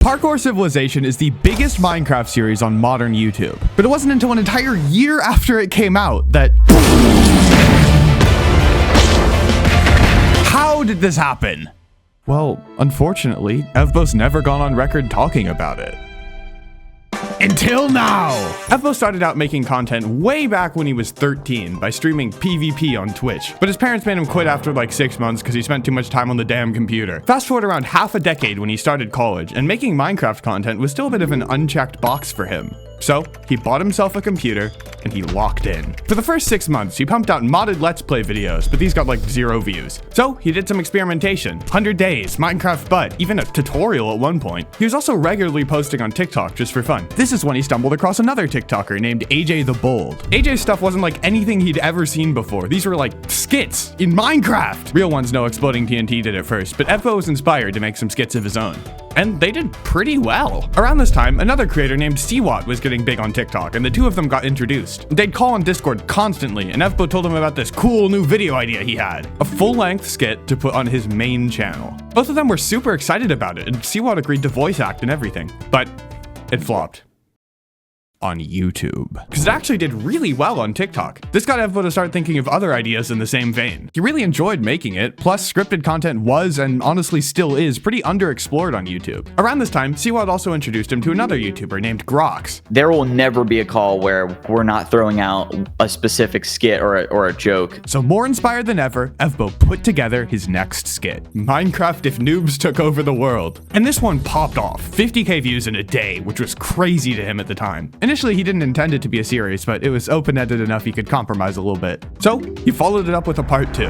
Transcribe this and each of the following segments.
Parkour Civilization is the biggest Minecraft series on modern YouTube, but it wasn't until an entire year after it came out that... How did this happen? Well, unfortunately, Evbo's never gone on record talking about it. Until now! Evbo started out making content way back when he was 13 by streaming PvP on Twitch, but his parents made him quit after like 6 months because he spent too much time on the damn computer. Fast forward around half a decade when he started college, and making Minecraft content was still a bit of an unchecked box for him. So, he bought himself a computer, and he locked in. For the first 6 months, he pumped out modded Let's Play videos, but these got like 0 views. So, he did some experimentation. 100 days, Minecraft Bud, even a tutorial at one point. He was also regularly posting on TikTok just for fun. This is when he stumbled across another TikToker named AJ the Bold. AJ's stuff wasn't like anything he'd ever seen before. These were like skits in Minecraft. Real ones know Exploding TNT did it first, but Evbo was inspired to make some skits of his own. And they did pretty well. Around this time, another creator named SkyBoi was getting big on TikTok, and the two of them got introduced. They'd call on Discord constantly, and Evbo told him about this cool new video idea he had. A full-length skit to put on his main channel. Both of them were super excited about it, and SkyBoi agreed to voice act and everything. But it flopped. On YouTube. Because it actually did really well on TikTok. This got Evbo to start thinking of other ideas in the same vein. He really enjoyed making it, plus scripted content was, and honestly still is, pretty underexplored on YouTube. Around this time, SkyBoi also introduced him to another YouTuber named Grox. There will never be a call where we're not throwing out a specific skit or a joke. So more inspired than ever, Evbo put together his next skit. Minecraft If Noobs Took Over the World. And this one popped off, 50k views in a day, which was crazy to him at the time. Initially, he didn't intend it to be a series, but it was open-ended enough he could compromise a little bit. So, he followed it up with a part 2.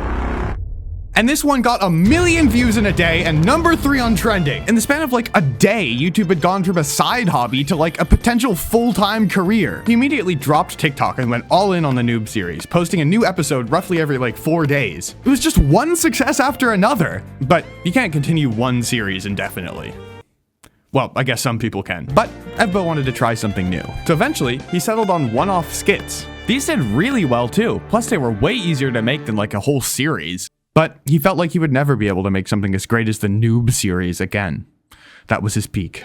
And this one got 1 million views in a day and number 3 on trending. In the span of like a day, YouTube had gone from a side hobby to like a potential full-time career. He immediately dropped TikTok and went all in on the Noob series, posting a new episode roughly every like 4 days. It was just one success after another. But you can't continue one series indefinitely. Well, I guess some people can, but Evbo wanted to try something new. So eventually, he settled on one-off skits. These did really well too, plus they were way easier to make than like a whole series. But he felt like he would never be able to make something as great as the Noob series again. That was his peak.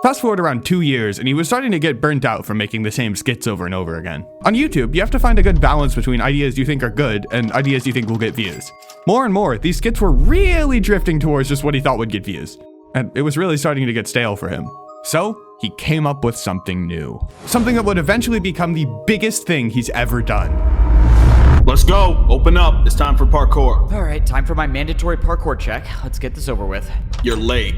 Fast forward around 2 years, and he was starting to get burnt out from making the same skits over and over again. On YouTube, you have to find a good balance between ideas you think are good and ideas you think will get views. More and more, these skits were really drifting towards just what he thought would get views. And it was really starting to get stale for him. So, he came up with something new. Something that would eventually become the biggest thing he's ever done. Let's go. Open up. It's time for parkour. All right, time for my mandatory parkour check. Let's get this over with. You're late.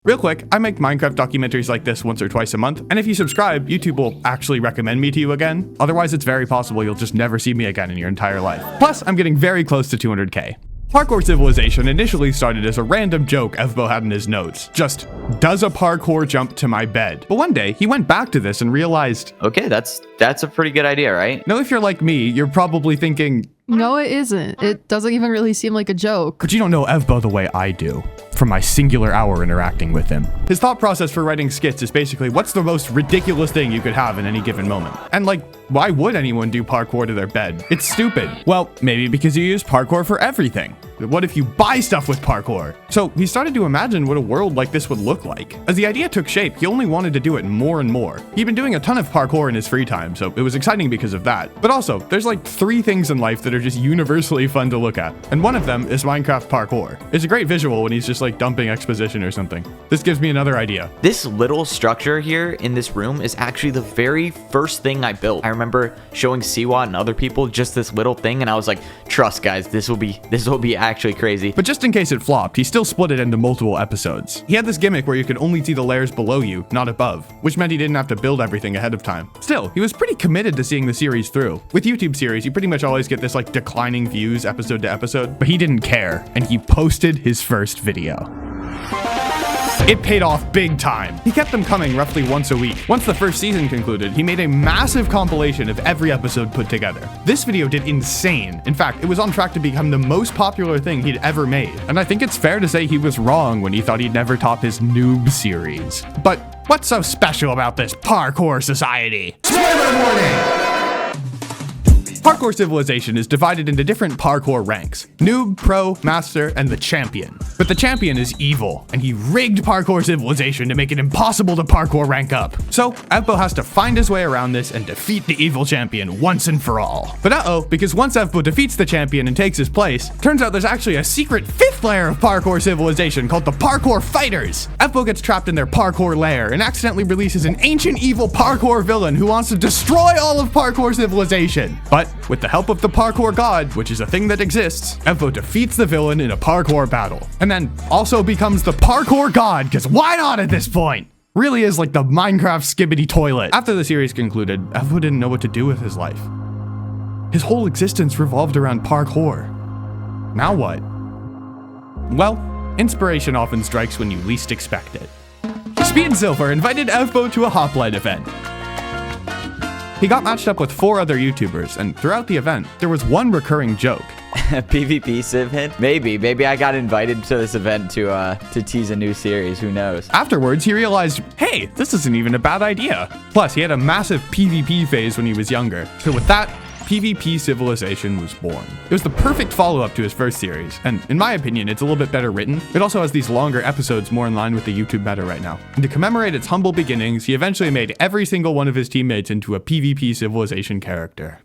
Real quick, I make Minecraft documentaries like this once or twice a month, and if you subscribe, YouTube will actually recommend me to you again. Otherwise, it's very possible you'll just never see me again in your entire life. Plus, I'm getting very close to 200k. Parkour Civilization initially started as a random joke Evbo had in his notes. Just, does a parkour jump to my bed? But one day, he went back to this and realized... Okay, that's a pretty good idea, right? Now, if you're like me, you're probably thinking... No, it isn't. It doesn't even really seem like a joke. But you don't know Evbo the way I do, from my singular hour interacting with him. His thought process for writing skits is basically, what's the most ridiculous thing you could have in any given moment? And like, why would anyone do parkour to their bed? It's stupid. Well, maybe because you use parkour for everything. What if you buy stuff with parkour? So he started to imagine what a world like this would look like. As the idea took shape, he only wanted to do it more and more. He'd been doing a ton of parkour in his free time, so it was exciting because of that. But also, there's like 3 things in life that are just universally fun to look at. And one of them is Minecraft parkour. It's a great visual when he's just like dumping exposition or something. This gives me another idea. This little structure here in this room is actually the very first thing I built. I remember showing SkyBoi and other people just this little thing, and I was like, trust guys, this will be actually crazy. But just in case it flopped, he still split it into multiple episodes. He had this gimmick where you could only see the layers below you, not above, which meant he didn't have to build everything ahead of time. Still, he was pretty committed to seeing the series through. With YouTube series, you pretty much always get this like declining views episode to episode, but he didn't care, and he posted his first video. It paid off big time. He kept them coming roughly once a week. Once the first season concluded, he made a massive compilation of every episode put together. This video did insane. In fact, it was on track to become the most popular thing he'd ever made. And I think it's fair to say he was wrong when he thought he'd never top his Noob series. But what's so special about this parkour society? Spoiler warning! Parkour Civilization is divided into different parkour ranks: noob, pro, master, and the champion. But the champion is evil, and he rigged Parkour Civilization to make it impossible to parkour rank up. So Evbo has to find his way around this and defeat the evil champion once and for all. But because once Evbo defeats the champion and takes his place, turns out there's actually a secret 5th layer of Parkour Civilization called the Parkour Fighters. Evbo gets trapped in their parkour lair and accidentally releases an ancient evil parkour villain who wants to destroy all of Parkour Civilization. But with the help of the parkour god, which is a thing that exists, Evbo defeats the villain in a parkour battle, and then also becomes the parkour god, because why not at this point? Really is like the Minecraft skibbity toilet. After the series concluded, Evbo didn't know what to do with his life. His whole existence revolved around parkour. Now what? Well, inspiration often strikes when you least expect it. Speed Silver invited Evbo to a hoplite event. He got matched up with 4 other YouTubers, and throughout the event, there was one recurring joke. PvP Civ hit? Maybe I got invited to this event to tease a new series, who knows? Afterwards, he realized, hey, this isn't even a bad idea. Plus, he had a massive PvP phase when he was younger. So with that, PvP Civilization was born. It was the perfect follow-up to his first series, and in my opinion, it's a little bit better written. It also has these longer episodes more in line with the YouTube meta right now. And to commemorate its humble beginnings, he eventually made every single one of his teammates into a PvP Civilization character.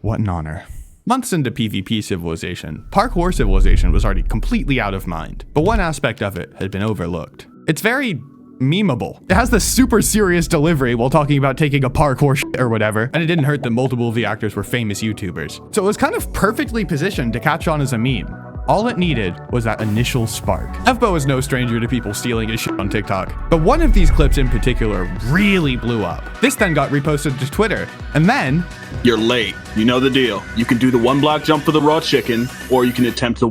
What an honor. Months into PvP Civilization, Parkour Civilization was already completely out of mind, but one aspect of it had been overlooked. It's very memeable. It has this super serious delivery while talking about taking a parkour shit or whatever, and it didn't hurt that multiple of the actors were famous YouTubers. So it was kind of perfectly positioned to catch on as a meme. All it needed was that initial spark. Evbo is no stranger to people stealing his shit on TikTok, but one of these clips in particular really blew up. This then got reposted to Twitter, and then... You're late. You know the deal. You can do the 1 block jump for the raw chicken, or you can attempt the...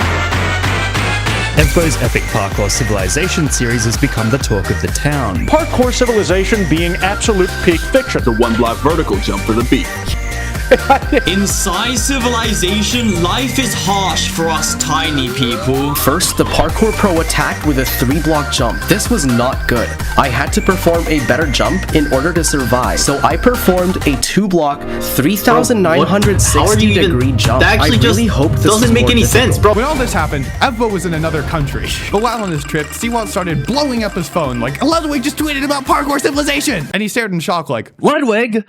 Evbo's epic Parkour Civilization series has become the talk of the town. Parkour Civilization being absolute peak fiction. The 1 block vertical jump for the beat. Inside Civilization, life is harsh for us tiny people. First, the Parkour Pro attacked with a 3-block jump. This was not good. I had to perform a better jump in order to survive. So I performed a 2-block, 3,960 degree jump. That actually I really hope this doesn't make any sense, bro. When all this happened, Evbo was in another country. But while on his trip, Seawalt started blowing up his phone like, Ludwig just tweeted about Parkour Civilization! And he stared in shock like, Ludwig!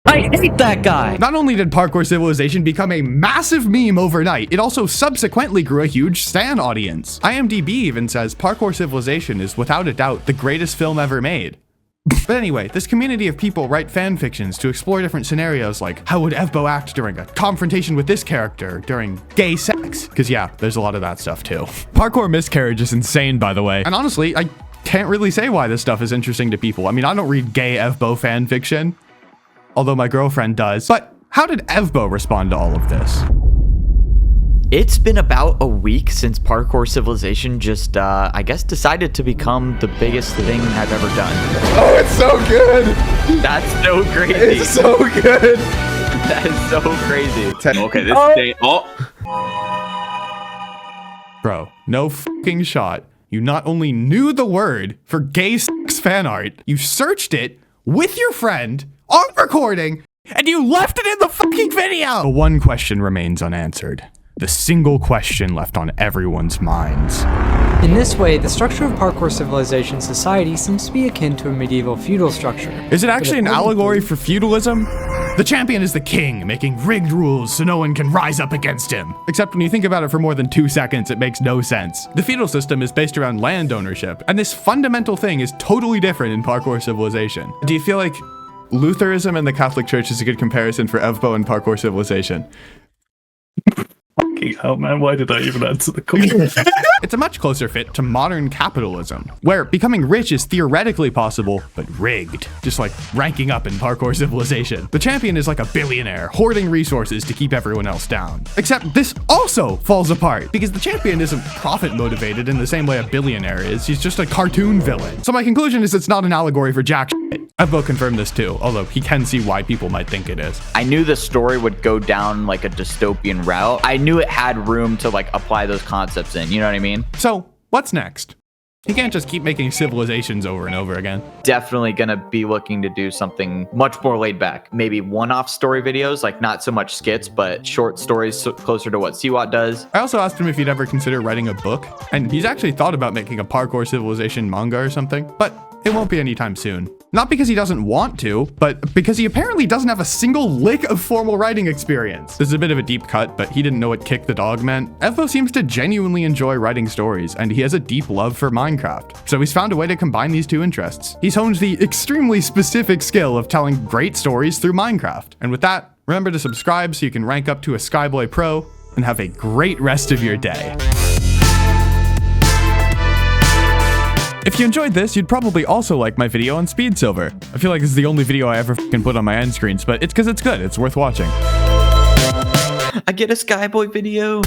I hate that guy! Not only did Parkour Civilization become a massive meme overnight, it also subsequently grew a huge stan audience. IMDb even says Parkour Civilization is without a doubt the greatest film ever made. But anyway, this community of people write fan fictions to explore different scenarios like, how would Evbo act during a confrontation with this character during gay sex? Because yeah, there's a lot of that stuff too. Parkour miscarriage is insane, by the way. And honestly, I can't really say why this stuff is interesting to people. I mean, I don't read gay Evbo fan fiction, although my girlfriend does. But how did Evbo respond to all of this? It's been about a week since Parkour Civilization just, I guess, decided to become the biggest thing I've ever done. Oh, it's so good! That's so crazy. It's so good! That is so crazy. Okay, this day... Oh! Bro, no fucking shot. You not only knew the word for gay sex fan art, you searched it with your friend on recording, and you left it in the fucking video! But one question remains unanswered. The single question left on everyone's minds. In this way, the structure of Parkour Civilization society seems to be akin to a medieval feudal structure. Is it actually an allegory for feudalism? The champion is the king, making rigged rules so no one can rise up against him. Except when you think about it for more than 2 seconds, it makes no sense. The feudal system is based around land ownership, and this fundamental thing is totally different in Parkour Civilization. Do you feel like Lutheranism and the Catholic Church is a good comparison for Evbo and Parkour Civilization? Fucking hell, man, why did I even answer the call? It's a much closer fit to modern capitalism, where becoming rich is theoretically possible, but rigged. Just like ranking up in Parkour Civilization. The champion is like a billionaire, hoarding resources to keep everyone else down. Except this also falls apart, because the champion isn't profit motivated in the same way a billionaire is, he's just a cartoon villain. So my conclusion is it's not an allegory for jack shit. Evbo confirmed this too, although he can see why people might think it is. I knew the story would go down like a dystopian route. I knew it had room to like apply those concepts in, you know what I mean? So, what's next? He can't just keep making civilizations over and over again. Definitely gonna be looking to do something much more laid back. Maybe one-off story videos, like not so much skits, but short stories closer to what Siwat does. I also asked him if he'd ever consider writing a book, and he's actually thought about making a Parkour Civilization manga or something, but it won't be anytime soon. Not because he doesn't want to, but because he apparently doesn't have a single lick of formal writing experience. This is a bit of a deep cut, but he didn't know what kick the dog meant. Evbo seems to genuinely enjoy writing stories, and he has a deep love for Minecraft. So he's found a way to combine these two interests. He's honed the extremely specific skill of telling great stories through Minecraft. And with that, remember to subscribe so you can rank up to a SkyBoi Pro, and have a great rest of your day. If you enjoyed this, you'd probably also like my video on Speed Silver. I feel like this is the only video I ever can put on my end screens, but it's because it's good. It's worth watching. I get a SkyBoi video.